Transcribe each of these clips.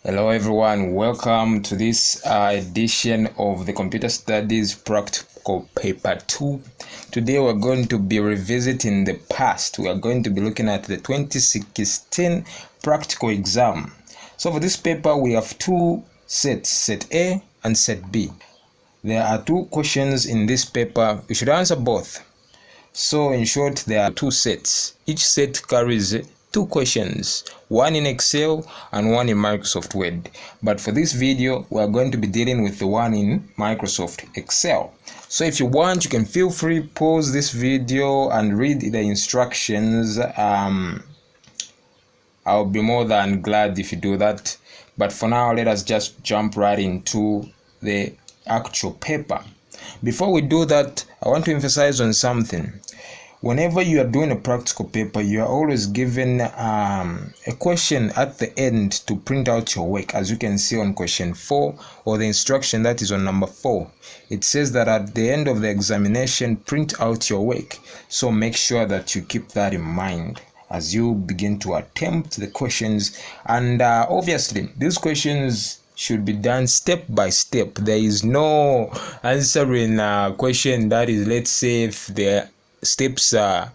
Hello everyone, welcome to this edition of the Computer Studies Practical Paper 2. Today we're going to be revisiting the past. We are going to be looking at the 2016 practical exam. So for this paper we have two sets, set A and set B. There are two questions in this paper. You should answer both. So in short, there are two sets. Each set carries two questions, one in Excel and one in Microsoft Word. But for this video, we are going to be dealing with the one in Microsoft Excel. So if you want, you can feel free pause this video and read the instructions. I'll be more than glad if you do that. But for now, let us just jump right into the actual paper. Before we do that, I want to emphasize on something. Whenever you are doing a practical paper, you are always given a question at the end to print out your work. As you can see on question 4, or the instruction that is on number 4, it says that at the end of the examination, print out your work. So make sure that you keep that in mind as you begin to attempt the questions. And obviously, these questions should be done step by step. There is no answering a question that is, let's say, if the steps are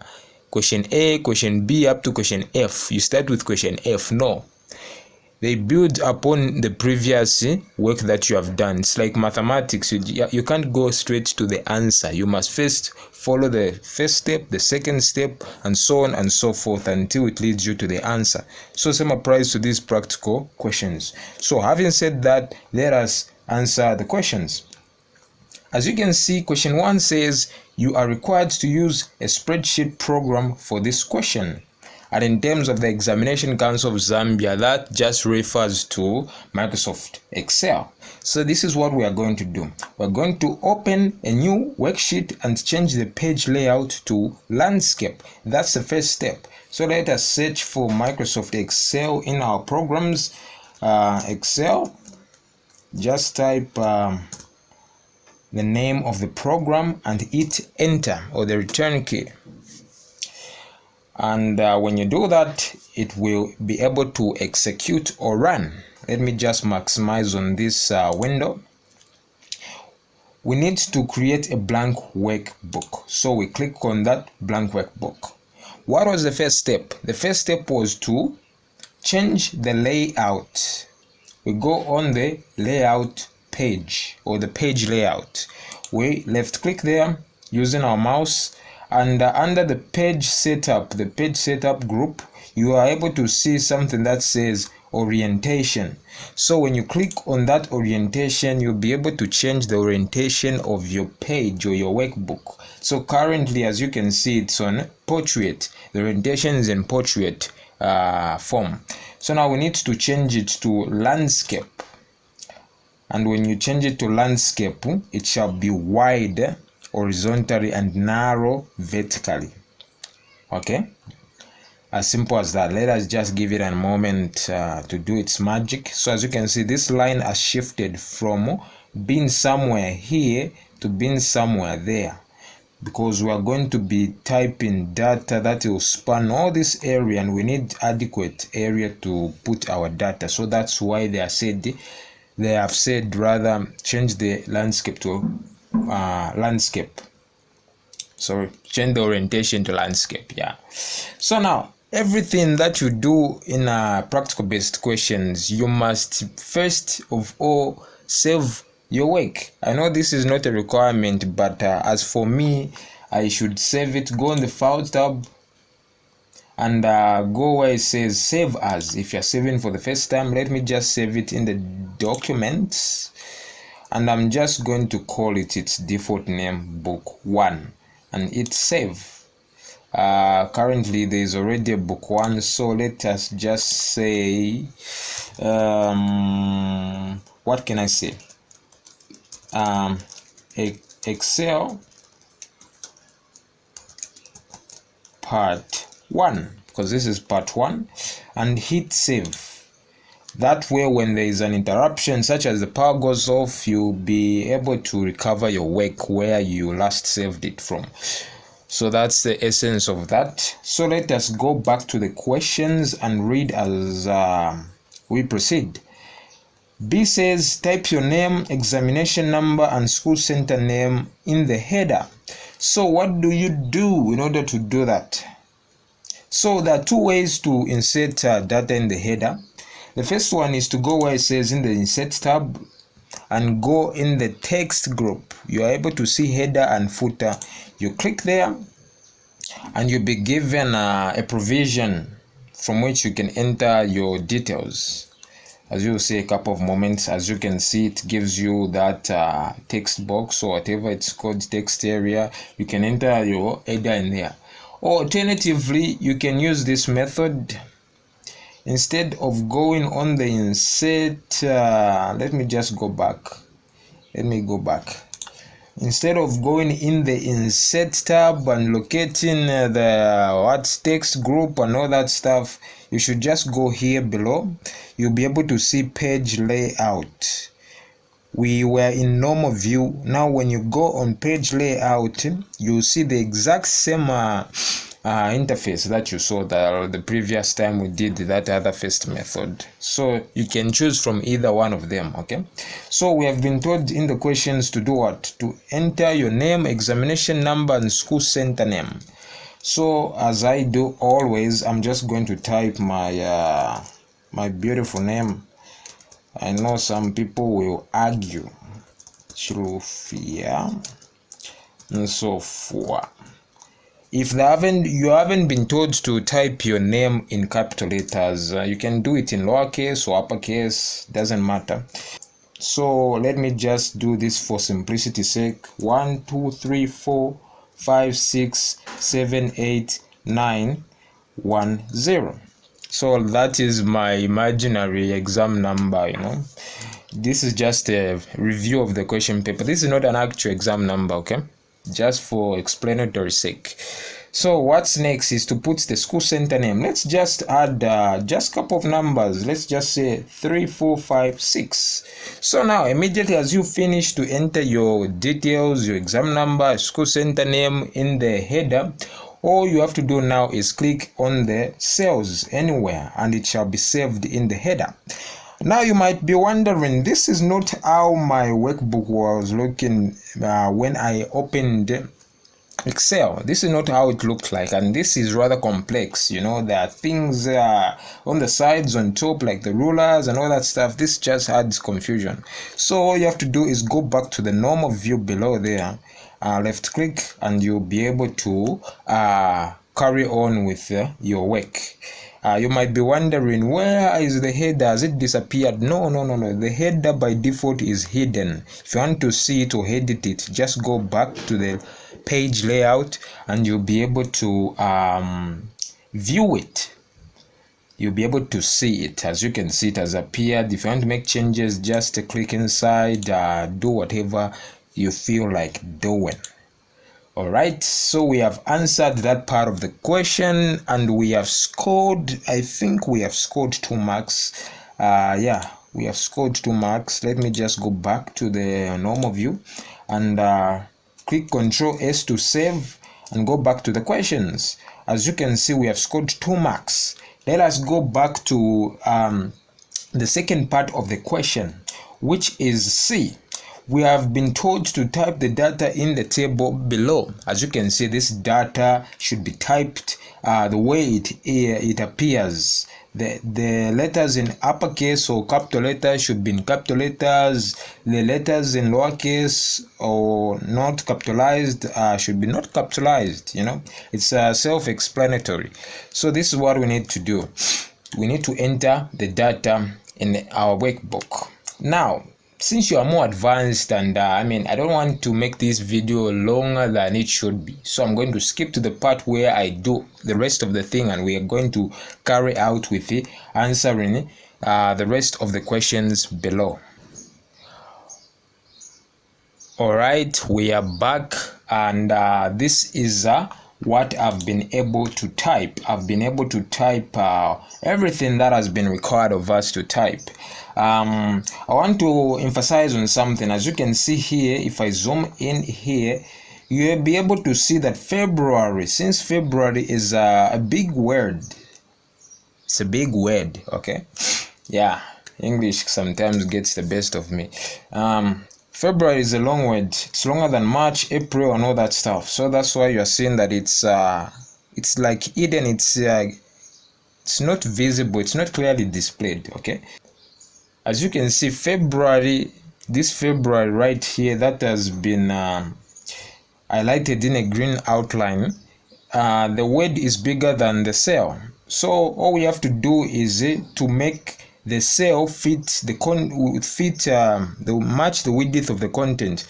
question A, question B up to question F, you start with question F. No, they build upon the previous work that you have done. It's like mathematics. You can't go straight to the answer. You must first follow the first step, the second step, and so on and so forth until it leads you to the answer. So same applies to these practical questions. So having said that, let us answer the questions. As you can see, question 1 says you are required to use a spreadsheet program for this question. And in terms of the Examinations Council of Zambia, that just refers to Microsoft Excel. So this is what we are going to do. We're going to open a new worksheet and change the page layout to landscape. That's the first step. So let us search for Microsoft Excel in our programs. Excel, just type the name of the program and hit enter or the return key. And when you do that, it will be able to execute or run. Let me just maximize on this window. We need to create a blank workbook. So we click on that blank workbook. What was the first step? The first step was to change the layout. We go on the layout page or the page layout. We left click there using our mouse, and under the page setup, the page setup group, you are able to see something that says orientation. So when you click on that orientation, you'll be able to change the orientation of your page or your workbook. So currently, as you can see, it's on portrait. The orientation is in portrait form. So now we need to change it to landscape. And when you change it to landscape, it shall be wide horizontally and narrow vertically. Okay, as simple as that. Let us just give it a moment to do its magic. So as you can see, this line has shifted from being somewhere here to being somewhere there, because we are going to be typing data that will span all this area, and we need adequate area to put our data. So that's why they have said rather change the landscape to landscape. Sorry, change the orientation to landscape. Yeah. So now, everything that you do in practical based questions, you must first of all save your work. I know this is not a requirement, but as for me, I should save it. Go on the file tab and go where it says save as. If you're saving for the first time, let me just save it in the documents, and I'm just going to call it its default name, book 1, and hit save. Currently there is already a book 1, so let us just say what can I say, Excel part 1, because this is part 1, and hit save. That way, when there is an interruption such as the power goes off, you'll be able to recover your work where you last saved it from. So that's the essence of that. So let us go back to the questions and read as we proceed. B says type your name, examination number, and school center name in the header. So what do you do in order to do that? So there are two ways to insert data in the header. The first one is to go where it says in the insert tab and go in the text group. You are able to see header and footer. You click there and you'll be given a provision from which you can enter your details. As you will see a couple of moments, as you can see, it gives you that text box or whatever it's called, text area. You can enter your header in there. Or alternatively, you can use this method. Instead of going on the insert, let me just go back. Instead of going in the insert tab and locating the text group and all that stuff, you should just go here below. You'll be able to see page layout. We were in normal view. Now when you go on page layout, you'll see the exact same interface that you saw the previous time we did that other first method. So you can choose from either one of them. Okay, so we have been told in the questions to do what? To enter your name, examination number, and school center name. So as I do always, I'm just going to type my my beautiful name. I know some people will argue Chilufia and so forth. If you haven't been told to type your name in capital letters, you can do it in lowercase or uppercase, doesn't matter. So let me just do this for simplicity's sake. 1 2 3 4 5 6 7 8 9 1 0. So that is my imaginary exam number, This is just a review of the question paper. This is not an actual exam number, okay? Just for explanatory sake. So what's next is to put the school center name. Let's just add just a couple of numbers. Let's just say 3 4 5 6. So now immediately as you finish to enter your details, your exam number, school center name in the header, all you have to do now is click on the cells anywhere and it shall be saved in the header. Now you might be wondering, this is not how my workbook was looking when I opened Excel. This is not how it looked like, and this is rather complex. There are things on the sides, on top, like the rulers and all that stuff. This just adds confusion. So all you have to do is go back to the normal view below there, left click, and you'll be able to carry on with your work. You might be wondering, where is the header? Has it disappeared? No. The header by default is hidden. If you want to see it or edit it, just go back to the page layout and you'll be able to view it. You'll be able to see it. As you can see, it has appeared. If you want to make changes, just click inside, do whatever you feel like doing. Alright, so we have answered that part of the question and we have scored, I think we have scored 2 marks. Yeah, we have scored 2 marks. Let me just go back to the normal view and click Ctrl S to save and go back to the questions. As you can see, we have scored 2 marks. Let us go back to the second part of the question, which is C. We have been told to type the data in the table below. As you can see, this data should be typed the way it appears. The letters in uppercase or capital letters should be in capital letters. The letters in lowercase or not capitalized should be not capitalized. It's self-explanatory. So this is what we need to do. We need to enter the data in our workbook. Now, since you are more advanced and I don't want to make this video longer than it should be, so I'm going to skip to the part where I do the rest of the thing and we are going to carry out with it, answering the rest of the questions below. Alright, we are back and this is what I've been able to type. I've been able to type everything that has been required of us to type. I want to emphasize on something. As you can see here, if I zoom in here, you'll be able to see that February, since February is a big word. It's a big word, okay? Yeah. English sometimes gets the best of me. February is a long word. It's longer than March, April, and all that stuff. So that's why you are seeing that it's like hidden. It's not visible. It's not clearly displayed. Okay. As you can see, February, this February right here, that has been highlighted in a green outline. The word is bigger than the cell. So all we have to do is to make the cell fit match the width of the content.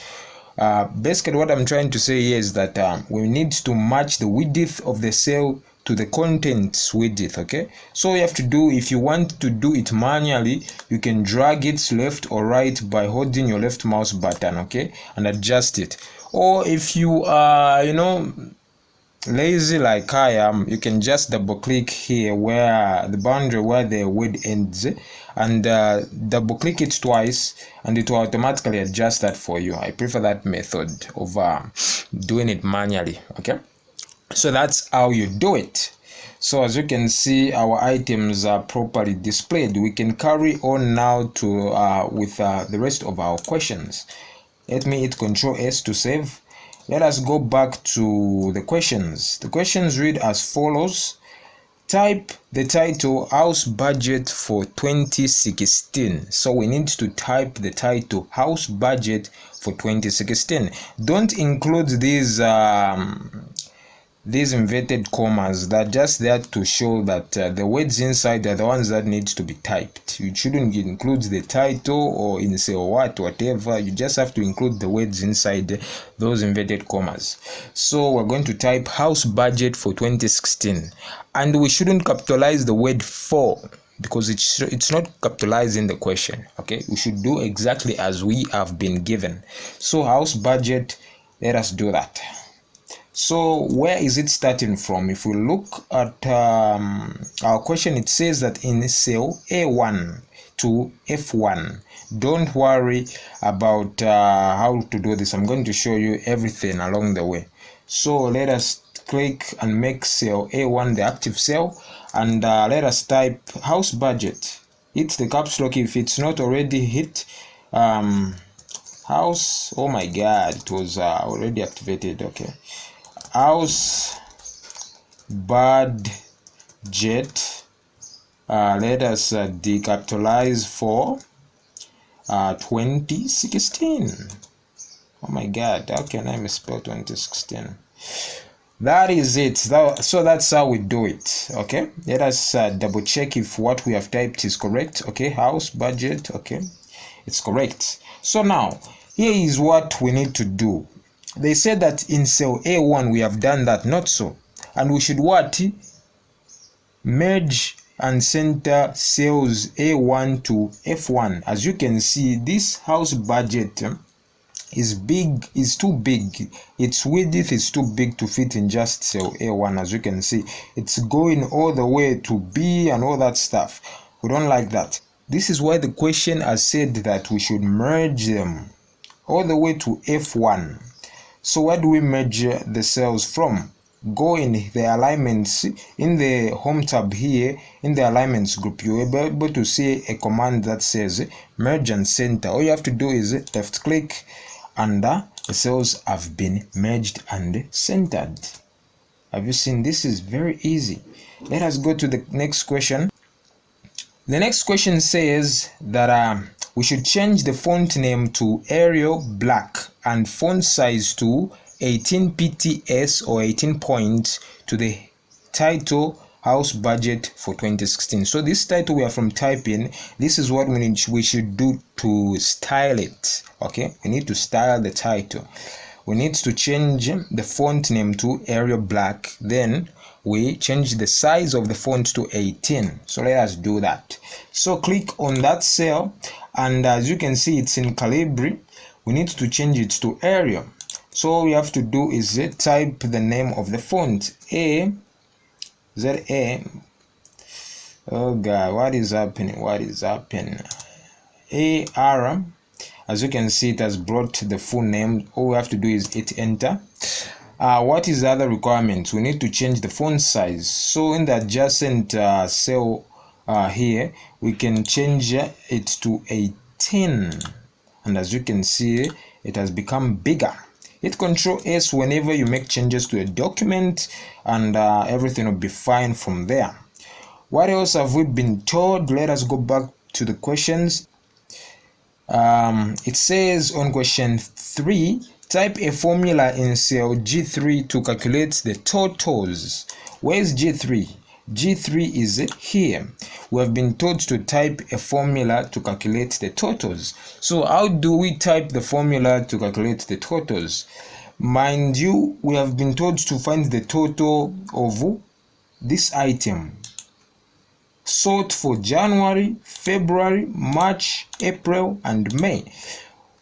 Basically what I'm trying to say here is that we need to match the width of the cell to the content's width. Okay, so you have to do, if you want to do it manually, you can drag it left or right by holding your left mouse button, okay, and adjust it. Or if you are lazy like I am, you can just double click here where the boundary where the word ends, and double click it twice, and it will automatically adjust that for you. I prefer that method of doing it manually. Okay, so that's how you do it. So as you can see, our items are properly displayed. We can carry on now to with the rest of our questions. Let me hit Ctrl S to save. Let us go back to the questions. The questions read as follows. Type the title House Budget for 2016. So we need to type the title House Budget for 2016. Don't include these inverted commas. They're just there to show that the words inside are the ones that need to be typed. You shouldn't include the title or in say whatever. You just have to include the words inside those inverted commas. So we're going to type house budget for 2016, and we shouldn't capitalize the word for, because it's not capitalized in the question. Okay, we should do exactly as we have been given. So house budget, let us do that. So where is it starting from? If we look at our question, it says that in cell A1 to F1. Don't worry about how to do this. I'm going to show you everything along the way. So let us click and make cell A1 the active cell, and let us type house budget. Hit the caps lock if it's not already hit. House, oh my god, it was already activated. Okay, house budget, let us decapitalize for 2016. Oh my god, how can I misspell 2016? That is it. So that's how we do it. Okay, let us double check if what we have typed is correct. Okay, house budget, okay, it's correct. So now here is what we need to do. They said that in cell A1 we have done that, not so, and we should what? Merge and center cells A1 to F1. As you can see, this house budget is too big. Its width is too big to fit in just cell A1. As you can see, it's going all the way to B and all that stuff. We don't like that. This is why the question has said that we should merge them all the way to F1. So where do we merge the cells from? Go in the alignments, in the home tab here, in the alignments group, you will be able to see a command that says merge and center. All you have to do is left click, and the cells have been merged and centered. Have you seen? This is very easy. Let us go to the next question. The next question says that we should change the font name to Arial Black and font size to 18 pts or 18 points to the title house budget for 2016. So this title we are from typing, this is what we should do to style it. Okay, we need to style the title. We need to change the font name to Arial Black, then we change the size of the font to 18. So let us do that. So click on that cell, and as you can see, it's in Calibri. We need to change it to Arial. So all we have to do is type the name of the font, A Z A. Oh god, what is happening? AR. As you can see, it has brought the full name. All we have to do is hit enter. What is the other requirement? We need to change the font size. So in the adjacent cell here, we can change it to 18, and as you can see, it has become bigger. Hit Control S whenever you make changes to a document, and everything will be fine from there. What else have we been told? Let us go back to the questions. It says on question 3, type a formula in cell G3 to calculate the totals. Where is G3? G3 is here. We have been told to type a formula to calculate the totals. So how do we type the formula to calculate the totals? Mind you, we have been told to find the total of this item. Sort for January, February, March, April, and May.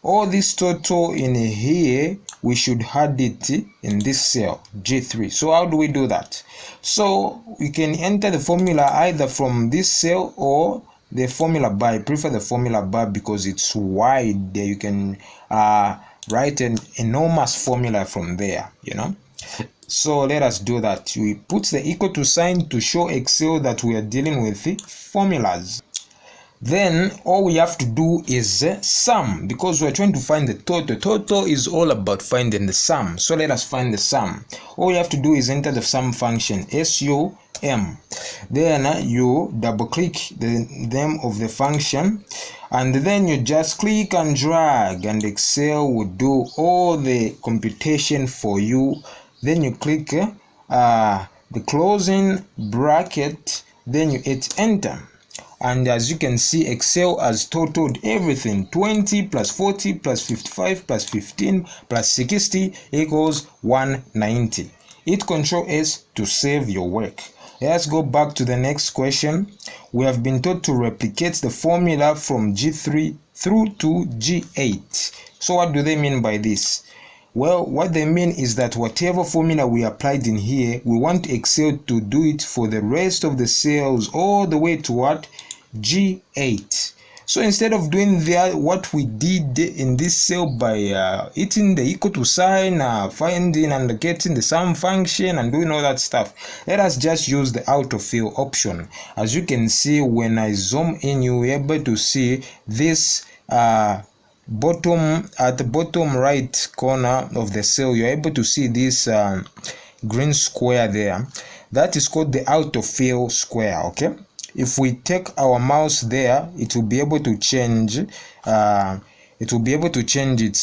All this total in here, we should add it in this cell G3. So how do we do that? So we can enter the formula either from this cell or the formula bar. I prefer the formula bar because it's wide. You can write an enormous formula from there, you know. So let us do that. We put the equal to sign to show Excel that we are dealing with formulas. Then all we have to do is sum, because we're trying to find the total. Total is all about finding the sum. So let us find the sum. All we have to do is enter the sum function, SUM. Then you double click the name of the function, and then you just click and drag, and Excel will do all the computation for you. Then you click the closing bracket, then you hit enter, and as you can see, Excel has totaled everything. 20 plus 40 plus 55 plus 15 plus 60 equals 190. Hit Control S to save your work. Let's go back to the next question. We have been told to replicate the formula from G3 through to G8. So what do they mean by this? Well, what they mean is that whatever formula we applied in here, we want Excel to do it for the rest of the cells all the way to what? G8. So instead of doing what we did in this cell by hitting the equal to sign, finding and getting the sum function and doing all that stuff, let us just use the autofill option. As you can see, when I zoom in, you'll be able to see this at the bottom right corner of the cell. You're able to see this green square there. That is called the autofill square. Okay, if we take our mouse there, it will be able to change its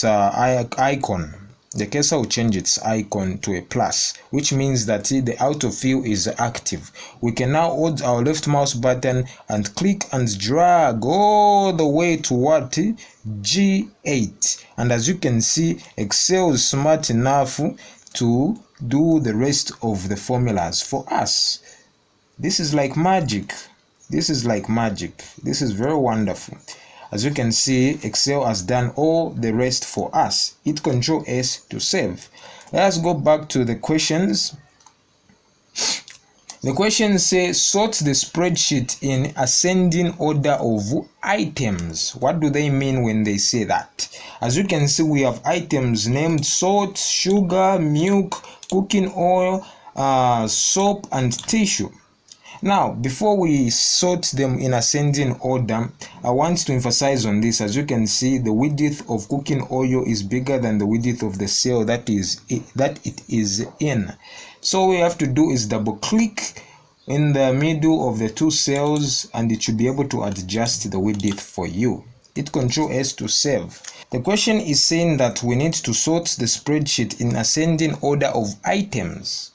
icon. The cursor will change its icon to a plus, which means that the autofill is active. We can now hold our left mouse button and click and drag all the way to what? G8. And as you can see, Excel is smart enough to do the rest of the formulas for us. This is like magic. This is like magic. This is very wonderful. As you can see, Excel has done all the rest for us. Hit Control S to save. Let's go back to the questions. The question says, sort the spreadsheet in ascending order of items. What do they mean when they say that? As you can see, we have items named salt, sugar, milk, cooking oil, soap, and tissue. Now, before we sort them in ascending order, I want to emphasize on this. As you can see, the width of cooking oil is bigger than the width of the cell that it is in. So all we have to do is double click in the middle of the two cells, and it should be able to adjust the width for you. Hit Control S to save. The question is saying that we need to sort the spreadsheet in ascending order of items.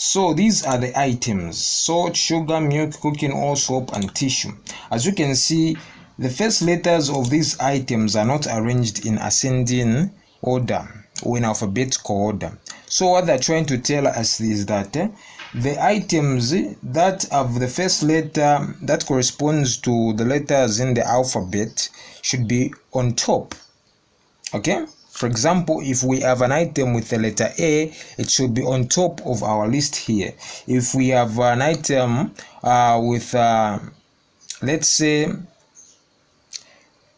So these are the items: salt, sugar, milk, cooking oil, soap, and tissue. As you can see, the first letters of these items are not arranged in ascending order or in alphabetical order. So what they're trying to tell us is that the items that have the first letter that corresponds to the letters in the alphabet should be on top. Okay? For example, if we have an item with the letter A, it should be on top of our list here. If we have an item with, let's say,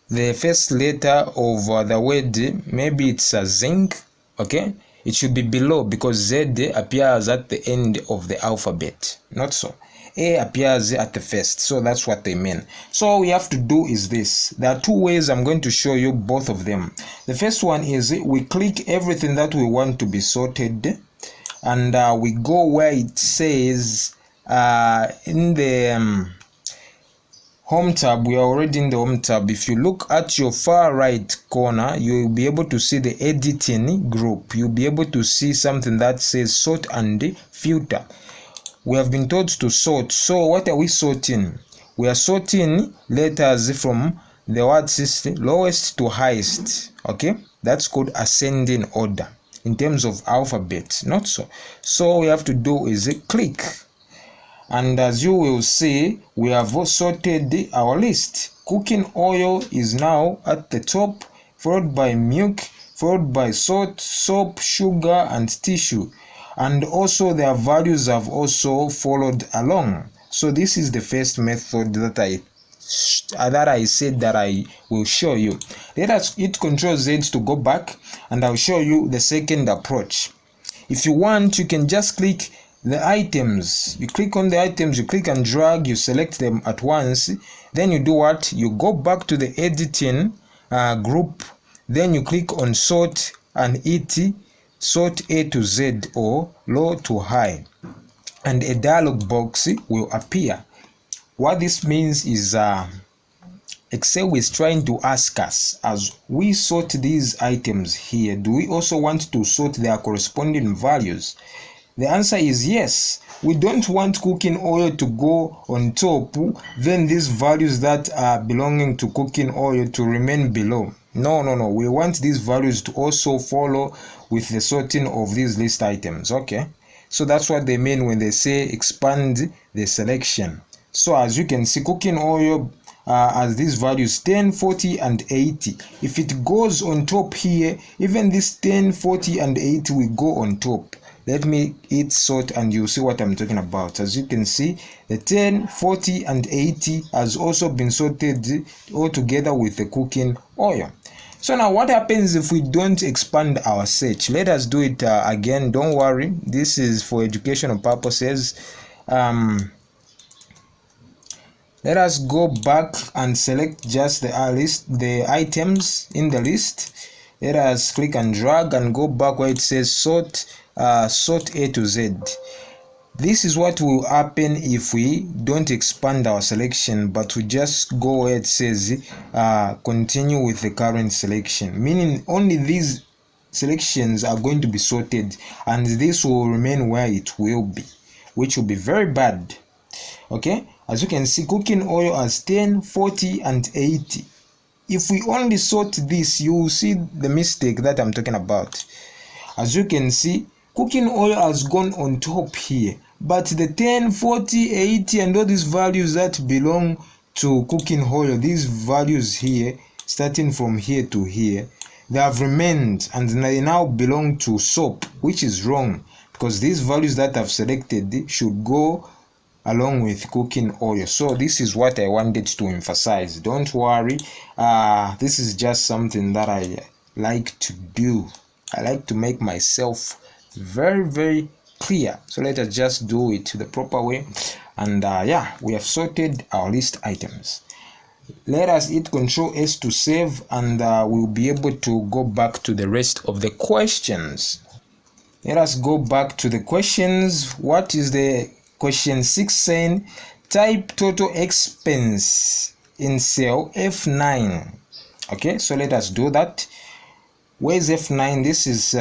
the first letter of the word, maybe it's a zinc, okay? It should be below because Z appears at the end of the alphabet, not so. A appears at the first. So that's what they mean. So all we have to do is this. There are two ways. I'm going to show you both of them. The first one is we click everything that we want to be sorted, and we go where it says in the home tab. We are already in the home tab. If you look at your far right corner, you'll be able to see the editing group. You'll be able to see something that says sort and filter. We have been told to sort. So what are we sorting? We are sorting letters from the word system lowest to highest. Okay, that's called ascending order in terms of alphabet, not so. So all we have to do is click. And as you will see, we have sorted our list. Cooking oil is now at the top, followed by milk, followed by salt, soap, sugar, and tissue. And also their values have also followed along. So this is the first method that I said that I will show you. Let us hit Ctrl Z to go back, and I'll show you the second approach. If you want, you can just click the items. You click on the items, you click and drag, you select them at once. Then you do what? You go back to the editing group. Then you click on sort and hit sort A to Z or low to high, and a dialog box will appear. What this means is Excel is trying to ask us, as we sort these items here, do we also want to sort their corresponding values? The answer is yes. We don't want cooking oil to go on top, then these values that are belonging to cooking oil to remain below. No. We want these values to also follow with the sorting of these list items. Okay, so that's what they mean when they say expand the selection. So as you can see, cooking oil as these values 10, 40, and 80. If it goes on top here, even this 10, 40, and 80 will go on top. Let me hit sort and you'll see what I'm talking about. As you can see, the 10, 40, and 80 has also been sorted all together with the cooking oil. So now what happens if we don't expand our search? Let us do it again. Don't worry, this is for educational purposes. Let us go back and select just the items in the list. Let us click and drag and go back where it says sort A to Z. This is what will happen if we don't expand our selection, but we just go where it says continue with the current selection, meaning only these selections are going to be sorted and this will remain where it will be, which will be very bad. Okay, as you can see, cooking oil has 10, 40, and 80. If we only sort this, you will see the mistake that I'm talking about. As you can see, cooking oil has gone on top here, but the 10, 40, 80, and all these values that belong to cooking oil, these values here, starting from here to here, they have remained and they now belong to soap, which is wrong, because these values that I've selected should go along with cooking oil. So this is what I wanted to emphasize. Don't worry, this is just something that I like to do. I like to make myself very clear. So let us just do it the proper way. And yeah, we have sorted our list items. Let us hit Ctrl S to save, and we'll be able to go back to the rest of the questions. Let us go back to the questions. What is the question 6 saying? Type total expense in cell F9. Okay, so let us do that. Where is F9? This is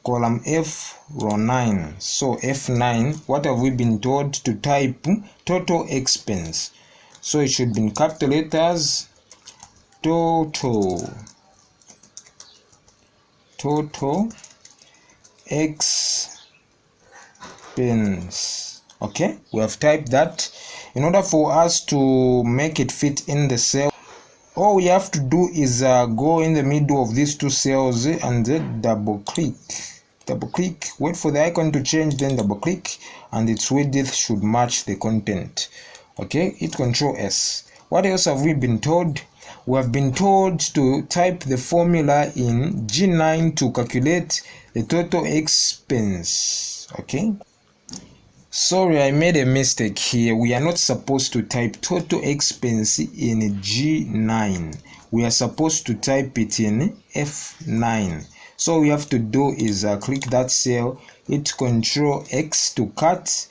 column F, row 9. So F9, what have we been told to type? Total expense. So it should be in capital letters. Total expense. Okay, we have typed that. In order for us to make it fit in the cell, all we have to do is go in the middle of these two cells and then double click, wait for the icon to change, then double click, and its width should match the content. Okay, hit Ctrl S. What else have we been told? We have been told to type the formula in G9 to calculate the total expense. Okay, Sorry, I made a mistake here. We are not supposed to type total expense in G9. We are supposed to type it in F9. So all we have to do is click that cell, hit Control X to cut,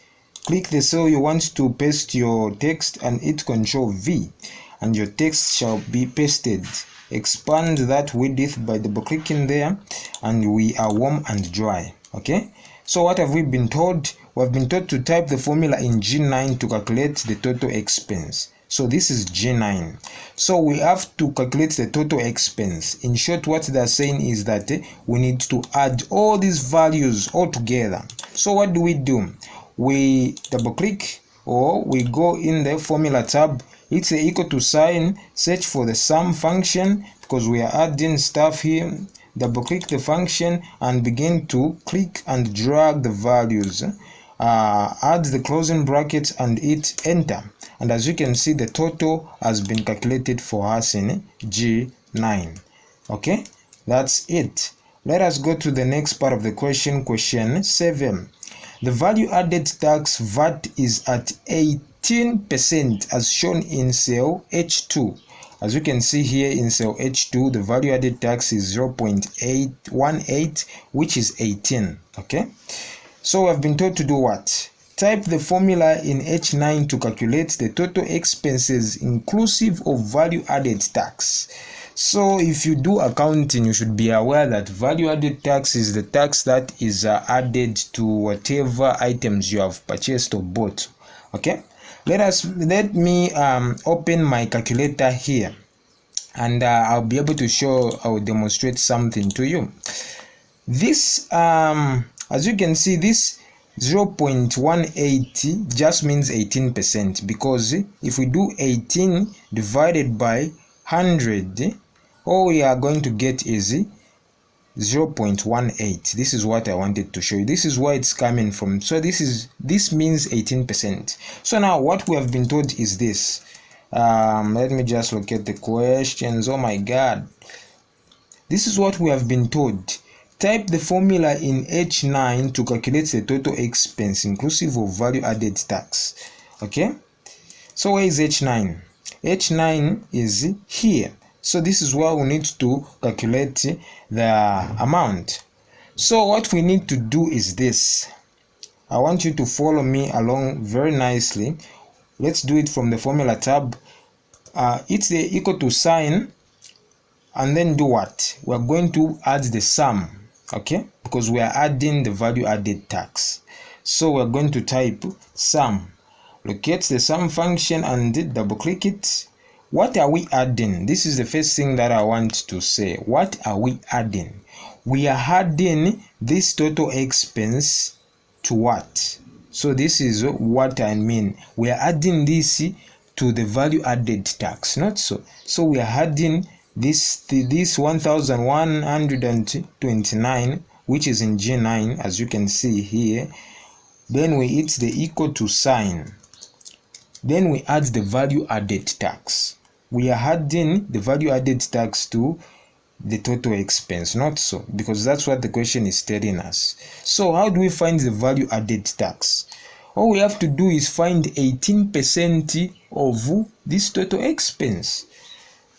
click the cell you want to paste your text and hit Control V, and your text shall be pasted. Expand that width by double clicking there, and we are warm and dry. Okay, so what have we been told? We have been told to type the formula in G9 to calculate the total expense. So this is G9. So we have to calculate the total expense. In short, what they are saying is that we need to add all these values all together. So what do? We double click, or we go in the formula tab, it's the equal to sign, search for the sum function because we are adding stuff here. Double click the function and begin to click and drag the values. Add the closing brackets and hit enter, and as you can see, the total has been calculated for us in G9. Okay, that's it. Let us go to the next part of the question. Question 7. The value added tax VAT is at 18% as shown in cell H2. As you can see here in cell H2, the value added tax is 0.818, which is 18. Okay, so we have been told to do what? Type the formula in H9 to calculate the total expenses inclusive of value added tax. So if you do accounting, you should be aware that value added tax is the tax that is added to whatever items you have purchased or bought. Okay, let me open my calculator here, and I'll be able to I'll demonstrate something to you. This as you can see, this 0.180 just means 18%, because if we do 18 divided by 100, all we are going to get is 0.18. This is what I wanted to show you. This is where it's coming from. So this means 18%. So now what we have been told is this. Let me just look at the questions. Oh my god, this is what we have been told. Type the formula in H9 to calculate the total expense inclusive of value added tax. Okay, so where is H9? H9 is here. So this is where we need to calculate the amount. So what we need to do is this. I want you to follow me along very nicely. Let's do it from the formula tab. It's the equal to sign, and then do what? We're going to add the sum. Okay, because we are adding the value added tax. So we're going to type sum. Locate the sum function and double click it. What are we adding? This is the first thing that I want to say. What are we adding? We are adding this total expense to what? So this is what I mean. We are adding this to the value added tax, not so. So we are adding this 1129, which is in G9, as you can see here. Then we hit the equal to sign. Then we add the value added tax. We are adding the value added tax to the total expense, not so, because that's what the question is telling us. So how do we find the value added tax? All we have to do is find 18% of this total expense.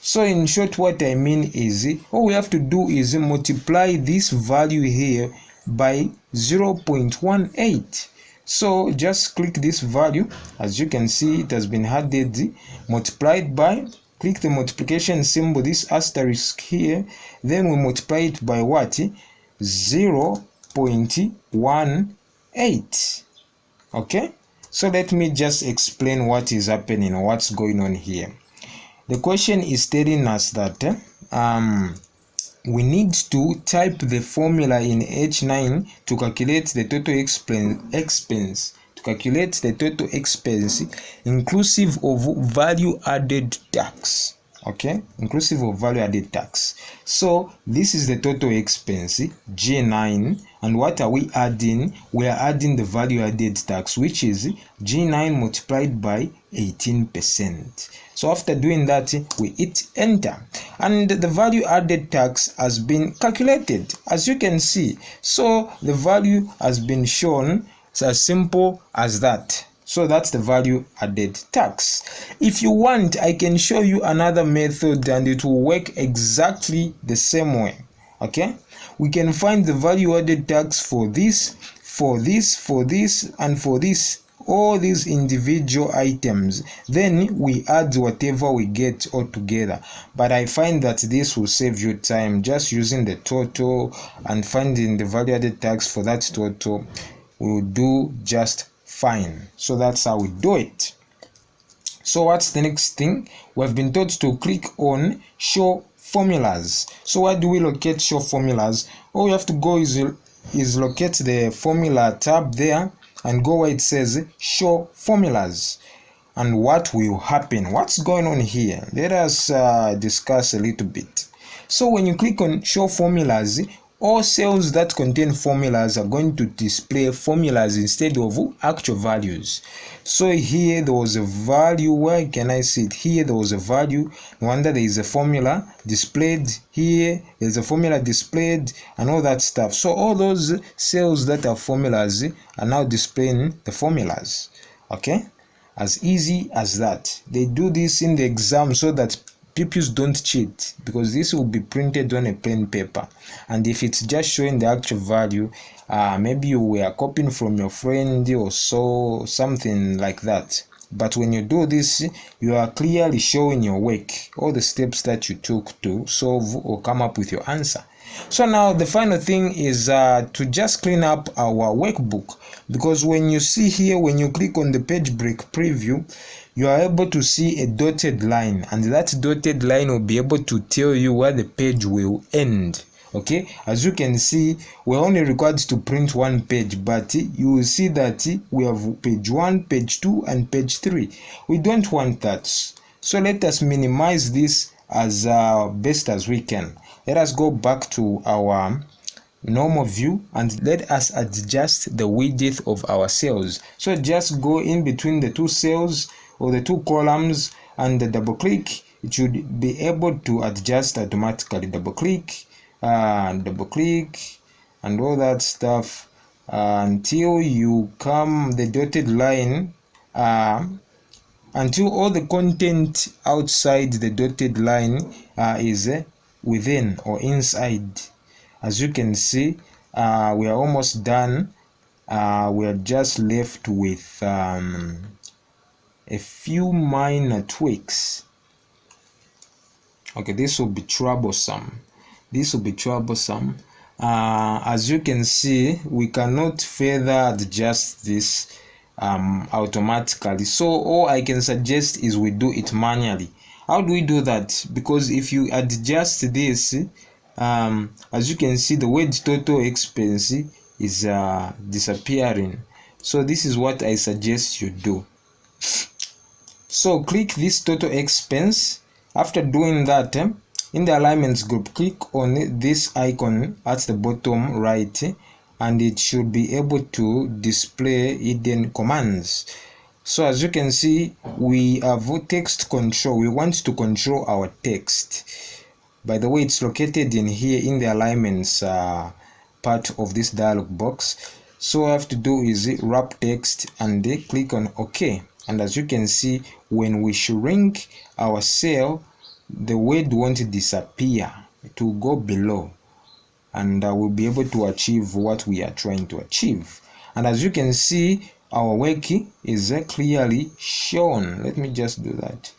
So in short, what I mean is, all we have to do is multiply this value here by 0.18. So just click this value. As you can see, it has been added, multiplied by, click the multiplication symbol, this asterisk here, then we multiply it by what? 0.18. Okay, so let me just explain what is happening or what's going on here. The question is telling us that we need to type the formula in H9 to calculate the total expense, inclusive of value added tax. Okay, inclusive of value added tax. So this is the total expense, G9, and what are we adding? We are adding the value added tax, which is G9 multiplied by 18%. So after doing that, we hit enter, and the value added tax has been calculated, as you can see. So the value has been shown It's as simple as that. So that's the value added tax. If you want, I can show you another method and it will work exactly the same way. Okay, we can find the value added tax for this, for this, for this, and for this, all these individual items. Then we add whatever we get all together. But I find that this will save you time. Just using the total and finding the value added tax for that total will do just fine. So that's how we do it. So what's the next thing? We've been told to click on show formulas. So where do we locate show formulas? All you have to go is locate the formula tab there and go where it says show formulas. And what will happen? What's going on here? Let us discuss a little bit. So when you click on show formulas, all cells that contain formulas are going to display formulas instead of actual values. So here there was a value. Where can I see it? Here there was a value. No wonder there is a formula displayed here. There's a formula displayed and all that stuff. So all those cells that are formulas are now displaying the formulas. Okay, as easy as that. They do this in the exam so that pupils don't cheat, because this will be printed on a plain paper, and if it's just showing the actual value, maybe you were copying from your friend or so, something like that. But when you do this, you are clearly showing your work, all the steps that you took to solve or come up with your answer. So now the final thing is to just clean up our workbook, because when you see here, when you click on the page break preview, you are able to see a dotted line, and that dotted line will be able to tell you where the page will end. Okay, as you can see, we're only required to print one page, but you will see that we have page 1, page 2, and page 3. We don't want that, so let us minimize this as best as we can. Let us go back to our normal view and let us adjust the width of our cells. So just go in between the two cells or the two columns and double click. It should be able to adjust automatically. Double click and all that stuff until you come the dotted line, until all the content outside the dotted line is within or inside. As you can see, we are almost done. We are just left with a few minor tweaks. Okay, this will be troublesome. As you can see, we cannot further adjust this automatically. So all I can suggest is we do it manually. How do we do that? Because if you adjust this, as you can see, the word total expense is disappearing. So this is what I suggest you do. So click this total expense. After doing that, in the alignments group, click on this icon at the bottom right, and it should be able to display hidden commands. So as you can see, we have text control. We want to control our text. By the way, it's located in here in the alignments part of this dialog box. So all I have to do is wrap text and click on OK. And as you can see, when we shrink our cell, the word won't disappear. It will go below, and we'll be able to achieve what we are trying to achieve. And as you can see, our work is clearly shown. Let me just do that.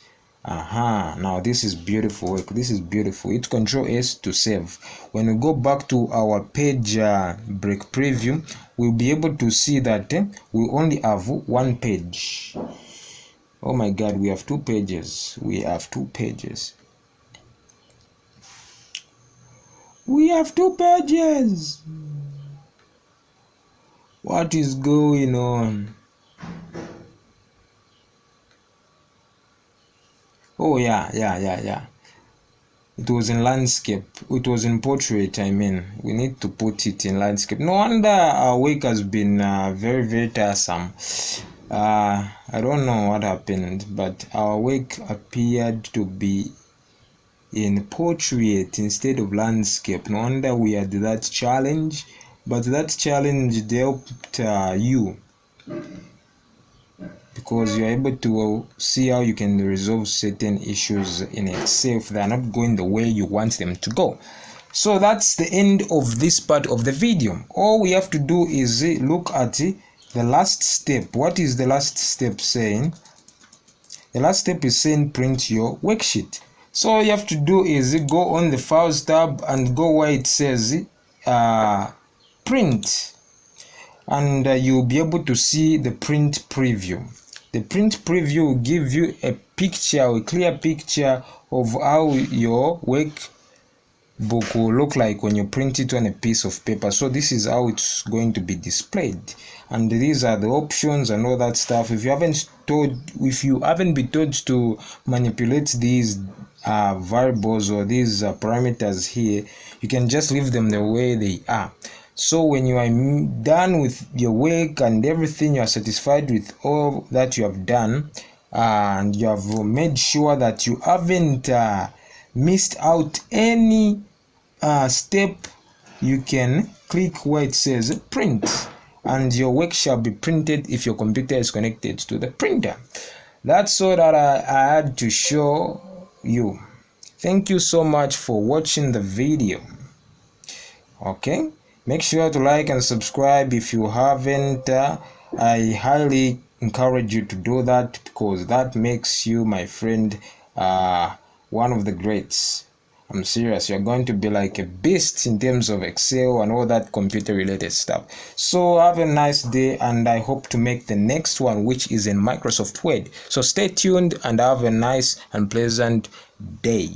Now this is beautiful work. This is beautiful. Hit Control S to save. When we go back to our page break preview, we'll be able to see that we only have one page. Oh my God, we have two pages. We have two pages. What is going on? Oh yeah. It was in landscape. It was in portrait. I mean, we need to put it in landscape. No wonder our work has been very, very tiresome. I don't know what happened, but our work appeared to be in portrait instead of landscape. No wonder we had that challenge. but that challenge helped you, because you're able to see how you can resolve certain issues in Excel if they're not going the way you want them to go. So that's the end of this part of the video. All we have to do is look at the last step. What is the last step saying? The last step is saying print your worksheet. So all you have to do is go on the Files tab and go where it says print, and you'll be able to see the print preview. The print preview will give you a picture, a clear picture of how your workbook will look like when you print it on a piece of paper. So this is how it's going to be displayed, and these are the options and all that stuff. If you haven't been told to manipulate these variables or these parameters here, you can just leave them the way they are. So when you are done with your work and everything, you are satisfied with all that you have done, and you have made sure that you haven't missed out any step, you can click where it says print, and your work shall be printed if your computer is connected to the printer. That's all that I had to show you. Thank you so much for watching the video. Okay, make sure to like and subscribe if you haven't. I highly encourage you to do that, because that makes you, my friend, one of the greats. I'm serious, you're going to be like a beast in terms of Excel and all that computer related stuff. So have a nice day, and I hope to make the next one, which is in Microsoft Word. So stay tuned and have a nice and pleasant day.